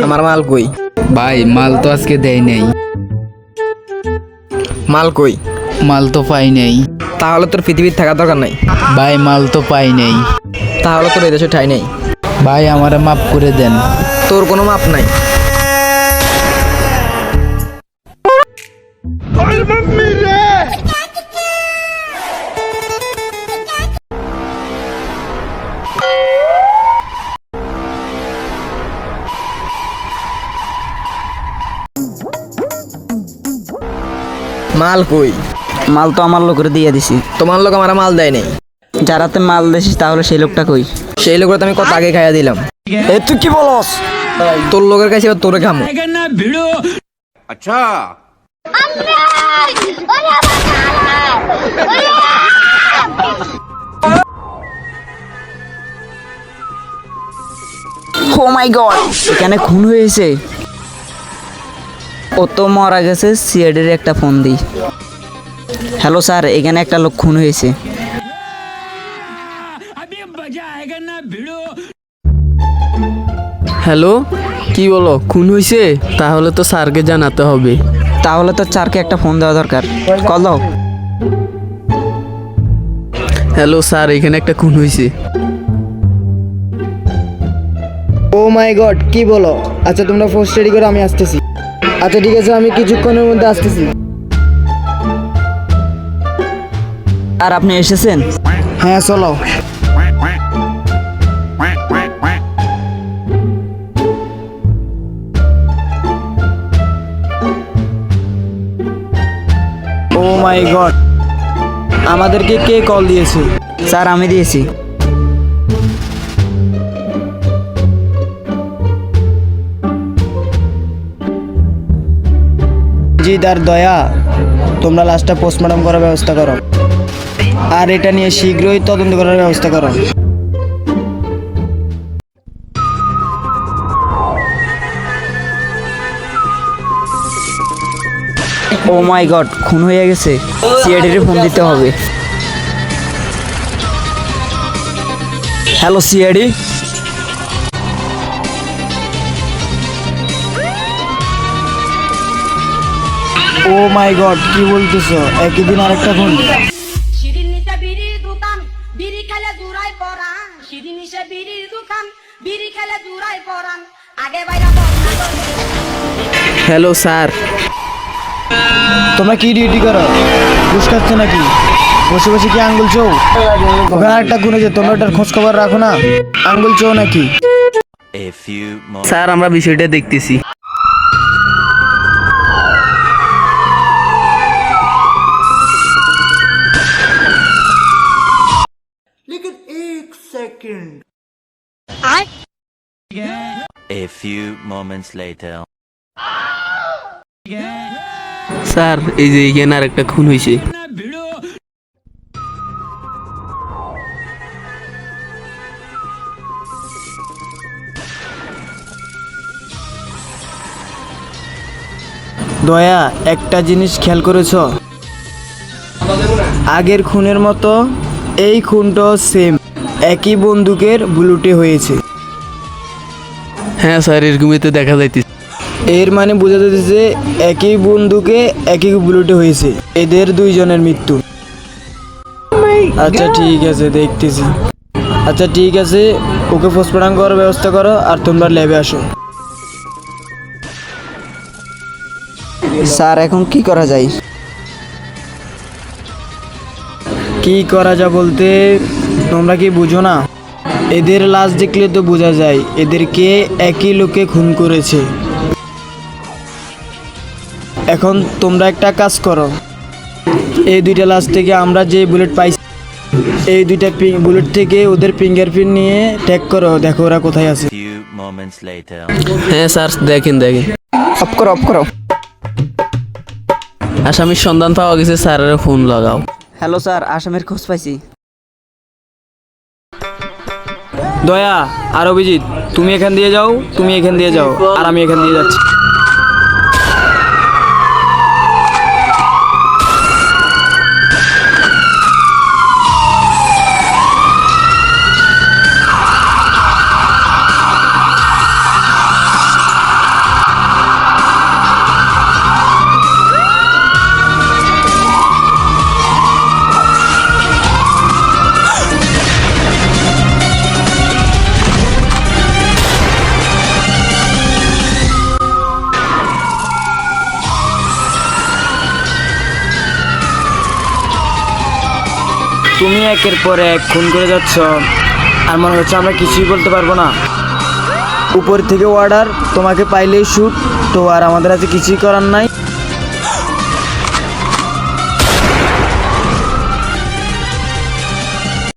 আমার মাল কই? ভাই মাল তো আজকে দেয় নাই। মাল কই? মাল তো পাই নাই। তাহলে তোর পৃথিবীর থাকার দরকার নাই। ভাই মাল তো পাই নাই। তাহলে তোর এই দেশে ঠাই নাই। ভাই আমারে মাফ করে দেন। তোর কোনো মাপ নাই। মাল কই? মাল তো আমার লোকের দিয়ে দিছি। তোমার লোক আমার মাল দেয় নাই। যারাতে মাল দিছিস তাহলে সেই লোকটা কই? সেই লোকটা তো আমি কত আগে খাইয়া দিলাম। এ তুই কি বলস? তোর লোকের কাছে এবার তোরে খামো। ও মাই গড, এখানে খুন হয়েছে। ও তো মারা গেছে। সিআইডির একটা ফোন দিই। হ্যালো স্যার, এখানে একটা লোক খুন হয়েছে। হ্যালো, কি বলো? খুন হয়েছে? তাহলে তো স্যারকে জানাতে হবে। তাহলে তো স্যারকে একটা ফোন দেওয়া দরকার। কল দাও। হ্যালো স্যার, এখানে একটা খুন হয়েছে। ও মাই গড, কি বলো? আচ্ছা তোমরা পোস্ট রেডি করো, আমি আসতেছি। আচ্ছা ঠিক আছে, আমি কিছুক্ষণের মধ্যে আসতেছি। আর আপনি এসেছেন? হ্যাঁ চলো। ও মাই গড, আমাদেরকে কে কল দিয়েছে? স্যার আমি দিয়েছি। জি তার দয়া, তোমরা লাস্টটা পোস্টমর্টম করার ব্যবস্থা করো, আর এটা নিয়ে শীঘ্রই তদন্ত করার ব্যবস্থা করো। ও মাই গড, খুন হয়ে গেছে। সিআইডির ফোন দিতে হবে। Hello CID. Oh my god, কি বলতেছো? একই দিন আরেকটা ফোন? শিরিনিতে বিড়ির দোকান, বিড়ি খেলে জুড়াই পরান। শিরিনিসে বিড়ির দোকান, বিড়ি খেলে জুড়াই পরান। আগে বাইরা বন্যা করে। Hello sir. তোমরা কি ডিউটি করো? ঘুষ খাচ্ছ নাকি? বসে বসে কি আঙ্গুল চৌ? ওখানে আরেকটা গুনে যে তোমরা ওটার খোঁজ খবর রাখো না, আঙ্গুল চৌ নাকি? স্যার আমরা বিষয়টা দেখতেছি। A few moments later. Sir এই যে এখানে আর একটা খুন হয়েছে। দয়া, একটা জিনিস খেয়াল করেছ? আগের খুনের মতো এই খুনটাও সেম একই বন্দুকের বুলেটে হয়েছে। হ্যাঁ স্যার, এরকমই তো দেখা যাইতেছে। এর মানে বোঝা যাচ্ছে একই বন্দুকে একই বুলেটে হয়েছে। এদের দুইজনের মৃত্যু। আচ্ছা ঠিক আছে, দেখতেছি। আচ্ছা ঠিক আছে, ওকে পোস্টমর্টম করার ব্যবস্থা করো, আর তোমরা ল্যাবে আসো। স্যার এখন কি করা যায়? কি করা যায় বলতে, তোমরা কি বুঝো না? এদের লাশ দেখলে তো বোঝা যায় এদেরকে একই লোকে খুন করেছে। এখন তোমরা একটা কাজ করো, এই দুইটা লাশ থেকে আমরা যে বুলেট পাইছি, এই দুইটা বুলেট থেকে ওদের ফিঙ্গারপ্রিন্ট নিয়ে ট্যাগ করো, দেখো ওরা কোথায় আছে। Few moments later. হ্যাঁ স্যার, দেখেন। অফ করো, অফ করো। আসামির সন্ধান পাওয়া গেছে, স্যারের ফোন লাগাও। হ্যালো স্যার, আসামের খোঁজ পাইছি। দয়া আর অভিজিৎ, তুমি এখান দিয়ে যাও, তুমি এখান দিয়ে যাও, আর আমি এখান দিয়ে যাচ্ছি। তুমি একের পর এক খুন করে যাচ্ছ, আর মনে হচ্ছে আমরা কিছুই বলতে পারবো না। উপর থেকে অর্ডার, তোমাকে পাইলেই শুট, তো আর আমাদের কাছে কিছুই করার নাই।